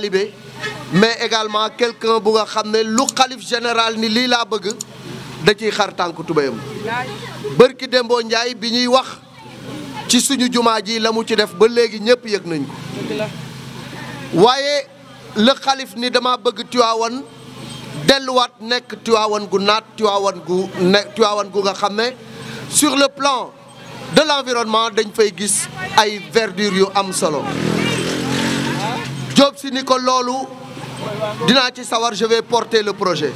talibé mais également quelqu'un bu nga xam ne lu xalif général ni lii laa bëgg da ciy xar tànk tubéyam bërki Dembo Ndiaye bi ñuy wax ci suñu jumaa ji la mu ci def ba léegi ñëpp yëg nañ ko waaye le xalif ni dama bëgg Tivaouane delluwaat nekk Tivaouane gu naat Tivaouane gu nga xam ne sur le plan de l'environnement dañ fay gis ay verdure yu am solo Diop si ni ko loolu dinaa ci sawar je vais porter le projet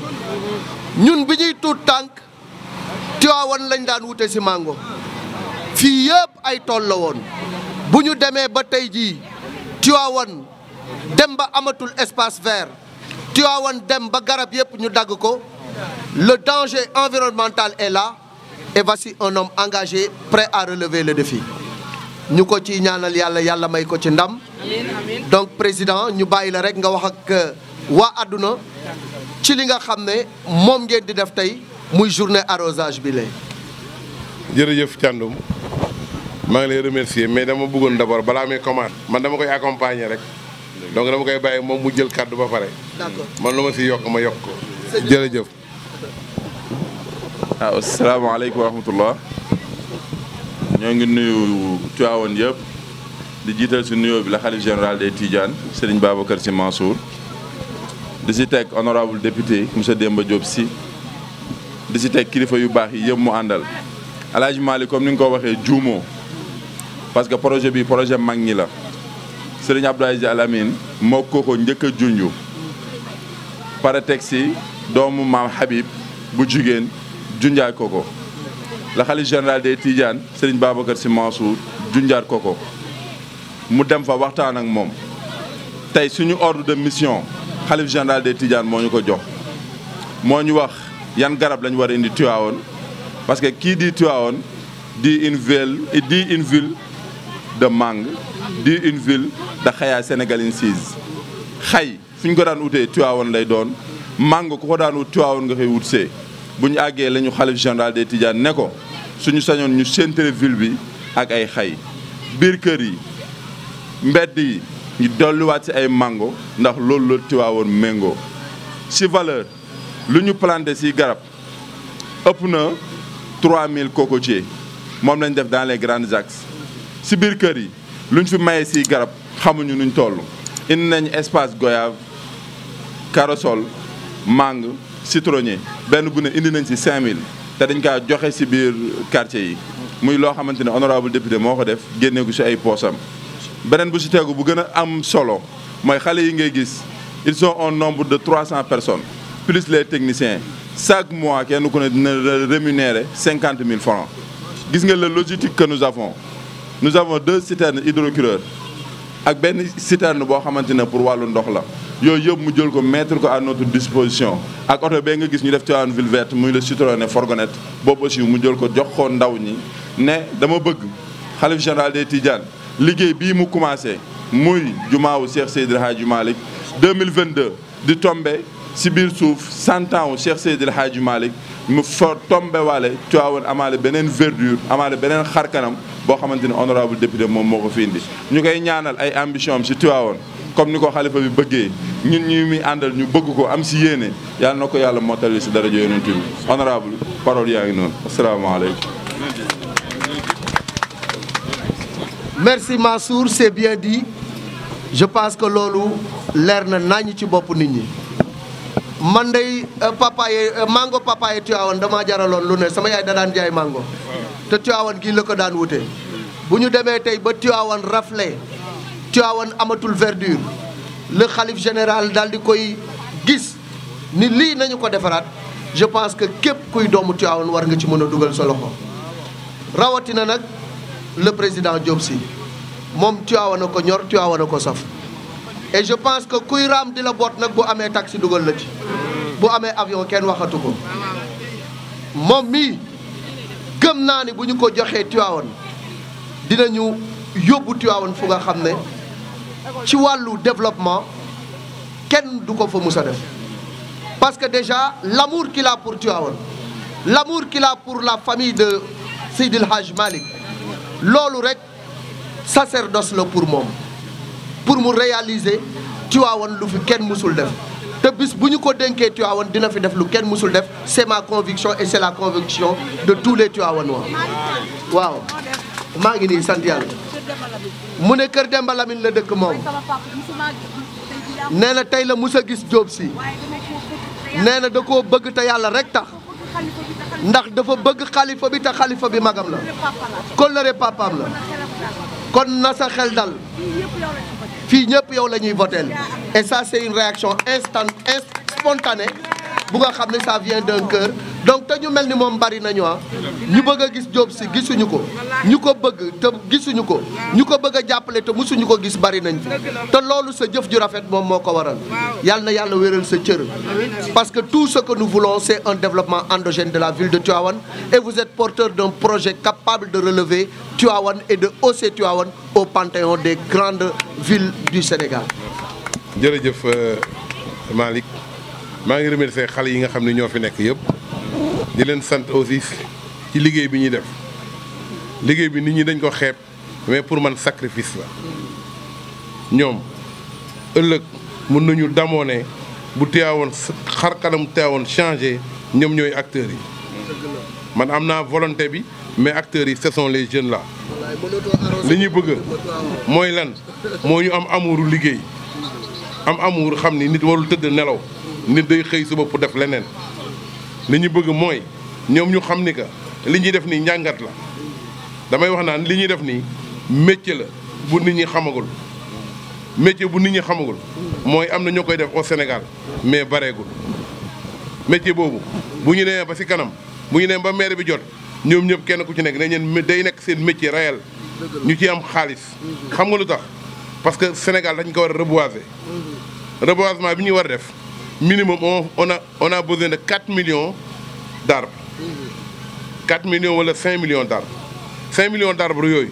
ñun bi ñuy tuut tànk Tivaouane lañ daan wute si mango fii yëpp ay tool la woon bu ñu demee ba tey jii Tivaouane dem ba amatul espace vert Tivaouane dem ba garab yëpp ñu dagg ko le danger environnemental est là et voici un homme engagé prêt à relever le défi ñu ko ci ñaanal yàlla yàlla may ko ci ndam donc président ñu bàyyi la rek nga wax ak waa àdduna ci li nga xam ne moom ngeen di def tey muy journée arrosage bi la. jërëjëf Thiandoum maa ngi lay remercier mais dama bëggoon d'abord balaa may commencer man dama koy accompagner rek donc dama koy bàyyi moom mu jël kàddu ba pare. d'accord man lu ma si yokk ma yokk ko. jërëjëf. waaw asalaamaaleykum wa rahmatullah ñoo ngi nuyu Tivaouane yëpp di jiital si nuyoo bi la xalif général des Tidianes Serigne Babacar Sy Mansour di si teg honorable député monsieur Demba Diop Sy di si teg kilifa yu baax yi yëpp mu àndal El Hadj Malick comme ni nga ko waxee juumoo parce que projet bi projet mag ñi la Serigne Abdou Aziz Al Amine moo ko njëkk a junju pare teg si doomu maam Habib bu jigéen junjaat ko la xalif général des Tidianes Serigne Babacar Sy Mansour junjaat ko mu dem fa waxtaan ak moom tey suñu ordre de mission xalif général des Tidianes moo ñu ko jox moo ñu wax yan garab lañ war a indi Tivaouane parce que kii di Tivaouane di une ville de mangue di une ville de xayaa sénégalincise xay fi ñu ko daan utee Tivaouane lay doon mangue ku ko daan wut Tivaouane nga koy wut see bu ñu àggee la ñu xalif général des Tidianes ne ko suñu sañoon ñu centre ville bi ak ay xay biir kër yi mbedd yi ñu dolliwaat ci ay mango ndax loolu la Tivaouane méngoo ci valeur lu ñu planté ci garab ëpp na 3000 cocotiers moom lañ def dans les grands axes ci biir kër yi luñ fi maye ci garab xamuñu nuñ toll indi nañ espace goyave corossol mangue citronnier benn bu ne indi nañ ci 5000 te dañ kaa joxe ci biir quartier yi muy loo xamante ne honorable député moo ko def génne ko ci ay poosam beneen bu ci tegu bu gën a am solo mooy xale yi ngay gis ils sont un nombre de 300 personnes plus les techniciens chaque mois kenn ku ne dina rémunérer 50 000 francs gis nga la logistique que nous avons 2 citernes hydrocureurs ak benn citerne boo xamante ne pour wàllu ndox la yooyu yëpp mu jël ko mettre ko à notre disposition ak oto bee nga gis ñu def Tivaouane ville verte muy le Citroën fourgonnette boobu aussi mu jël ko jox ko ndaw ñi ne dama bëgg xalif général des Tidianes liggéey bii mu commencé muy jumaawu Cheikh Seydil Hadji Malick 2022 di tombé si biir suuf 100 ans wu Cheikh Seydil Hadji Malick mu fa tombé waale Tivaouane amaale beneen verdure amaale beneen xarkanam boo xamante ne honorable député moom moo ko fi indi ñu koy ñaanal ay ambition am si Tivaouane comme ni ko xalifa bi bëggee ñun ñu muy àndal ñu bëgg ko am si yéene yàlla na ko yàlla mottali si daraja yonent bi honorable parole yaa ngi noonu asalaamaaleykum. Merci Mansour, c'est bien dit. Je pense que loolu leer na nañ ci bopp nit ñi man day mango papaye Tivaouane damaa jaraloon lu ne sama yaay da daan jaay mango te Tivaouane gii la ko daan wute bu ñu demee tey ba Tivaouane raflé Tivaouane amatul verdure le khalife général daal di koy gis ni lii nañu ko defaraat je pense que képp kuy doomu Tivaouane war nga ci mën a dugal sa loxo rawatina nag le président Diop Sy moom Tivaouane ko ñor Tivaouane ko saf et je pense que kuy raam di la boot nag bu amee taxi dugal la ci bu amee avion kenn waxatu ko moom mii gëm naa ni bu ñu ko joxee Tivaouane dinañu yóbbu Tivaouane fu nga xam ne ci wàllu développement kenn du ko fa mus a def parce que déjà l'amour qu'il a pour Tivaouane l'amour qu'il a pour la famille de Seydil Hadj Malick loolu rek sacerdoce la pour moom pour mu réaliser Tivaouane lu fi kenn musul def te bis bu ñu ko dénkee Tivaouane dina fi def lu kenn musul def c'est ma conviction et c'est la conviction de tous les Tivaouanois waaw maa ngi nii sant yàlla mu ne Kër Demba Lamine la dëkk moom nee na tey la mus a gis Diop Sy nee na da koo bëgg te yàlla rek tax ndax dafa bëgg xalifa bi te xalifa bi magam la kóllëre papaam la kon na sa xel dal fii ñëpp yow la ñuy voter et ça c'est une réaction spontanée bu nga xam ne ça vient d'un cœur donc te ñu mel ni moom bari nañu ñu bëgg a gis Diop Sy gisuñu ko ñu ko bëgg te gisuñu ko ñu ko bëgg a jàppale te musuñu ko gis bari nañ fi te loolu sa jëf ju rafet moom moo ko waral yal na yàlla wéral sa cër parce que tout ce que nous voulons c'est un développement endogène de la ville de Tivaouane et vous êtes porteur d'un projet capable de relever Tivaouane et de hausser Tivaouane au panthéon des grandes villes du Sénégal. jërëjëf Malick maa ngi remercier xale yi nga xam ne ñoo fi nekk yëpp di leen sant aussi ci liggéey bi ñuy def liggéey bi nit ñi dañ ko xeeb mais pour man sacrifice la ñoom ëllëg mën nañu damoo ne bu Tivaouane xar kanam Tivaouane changé ñoom ñooy acteurs yi man am naa volonté bi mais acteurs yi ce sont les jeunes là li ñuy bëgg mooy lan moo ñu am amuuru liggéey am amuur xam ni nit warul tëdd nelaw nit day xëy suba pour def leneen li ñu bëgg mooy ñoom ñu xam ni que li ñuy def nii njàngat la damay wax naan li ñuy def nii métier la bu nit ñi xamagul métier bu nit ñi xamagul mooy am na ñoo koy def au Sénégal mais bareegul métier boobu bu ñu demee ba ci kanam bu ñu demee ba maire bi jot ñoom ñëpp kenn ku ci nekk dañ day nekk seen métier réel ñu ci am xaalis xam nga lu tax parce que Sénégal dañ ko war a reboiser reboisement bi ñuy war a def minimum on a besoin de 4 millions d'arbres 4 millions wala 5 millions d'arbres 5 millions d'arbres yooyu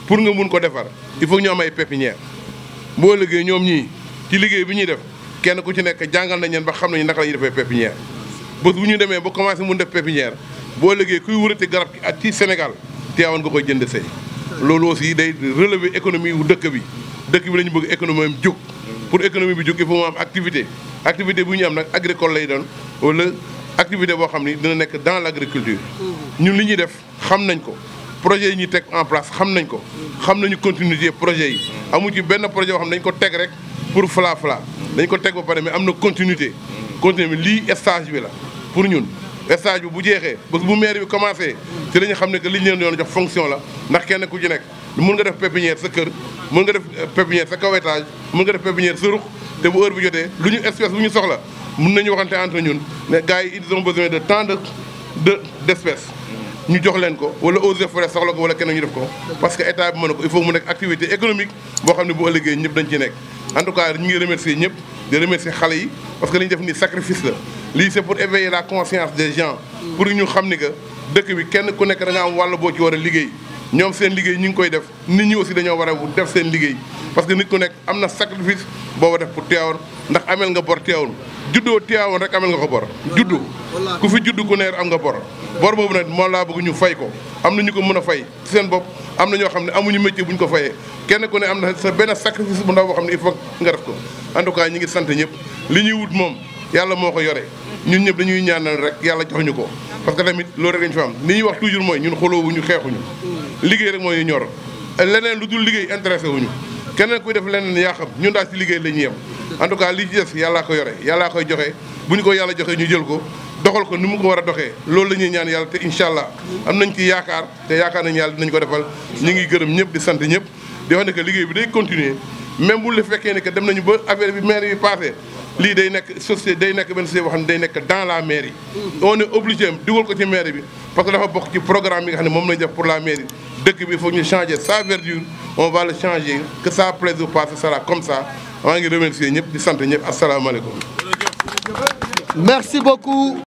pour nga mun ko defar il faut ñu am ay pépinières boo liggéey ñoom ñii ci liggéey bi ñuy def kenn ku ci nekk jàngal nañ leen ba xam nañu naka la ñuy defee pépinière bés bu ñu demee ba commencé mun def pépinière boo liggéey kuy wërati garab gi ak ci Sénégal Tivaouane nga koy jënd see loolu aussi day relever économie wu dëkk bi la ñu bëgg économie am jóg pour économie bi jóg il faut mu am activité bu ñu am nag agricole lay doon wala activité boo xam ni dina nekk dans l'agriculture ñun li ñuy def xam nañ ko projet yi ñuy teg en place xam nañ ko xam nañu continuité projet yi amu ci benn projet boo xam ne dañ ko teg rek pour fla dañ ko teg ba pare mais am na continuité bi lii stage bi la pour ñun stage bi bu jeexee bés bu maire bi commencé ci la ñu xam ne que li ñu leen doon jox fonction la ndax kenn ku ci nekk mën nga def pépinière sa kër mën nga def pépinière sa kaw étage mën nga def pépinière sa ruq te bu heure bi jotee lu ñu espèce bu ñu soxla mën nañu waxante entre ñun ne gars yi ils ont besoin de tant d'espèces ñu jox leen ko wala eaux et forêts soxla ko wala keneen ñu def ko parce que état bi mën na ko il faut mu nekk activité économique boo xam ne bu ëllëgee ñëpp dañ ci nekk en tout cas ñu ngi remercier ñëpp di remercier xale yi parce que li ñu def ni sacrifice la lii c'est pour éveiller la conscience des gens pour ñu xam ni que dëkk bi kenn ku nekk da nga am wàll boo ci war a liggéey ñoom seen liggéey ñu ngi koy def nit ñi aussi dañoo war a def seen liggéey parce que nit ku nekk am na sacrifice booba def pour Tivaouane ndax amel nga bor Tivaouane juddoo Tivaouane rek amel nga ko bor juddu ku fi juddu ku neer am nga bor boobu nag moo laa bëgg ñu fay ko am na ñu ko mën a fay ci seen bopp am na ñoo xam ne amuñu métier bu ñu ko fayee kenn ku ne am na sa benn sacrifice bu ndaw boo xam ne il faut nga def ko en tout cas ñi ngi sant ñëpp li ñuy wut moom yàlla moo ko yore ñun ñëpp dañuy ñaanal rek yàlla jox ñu ko parce que tamit loolu rek lañu fi am li ñuy wax toujours mooy ñun xoloowuñu xeexuñu liggéey rek mooy ñu ñor leneen lu dul liggéey intéressé wuñu keneen kuy def leneen yaa xam ñun daal ci liggéey la ñuy yem en tout cas li ci des yàllaa ko yore yàllaa koy joxe bu ñu ko yàlla joxee ñu jël ko doxal ko ni mu ko war a doxee loolu la ñuy ñaan yàlla te incha allah am nañ ci yaakaar te yaakaar nañu yàlla dinañ ko defal ñu ngi gërëm ñëpp di sant ñëpp di wax ne que liggéey bi day continuer même bu la fekkee ne que dem nañu ba affaire bi maire bi passé lii day nekk société day nekk benn société boo xam ne day nekk dans la mairie on est obligé dugal ko ci mairie bi parce que dafa bokk ci programme bi nga xam ne moom lañ def pour la mairie dëkk bi il faut ñu changer sa verdure on va le changer que ça plaise ou pas ce sera comme ça maa ngi remercier ñëpp di sant ñëpp asalaamaaleykum merci beaucoup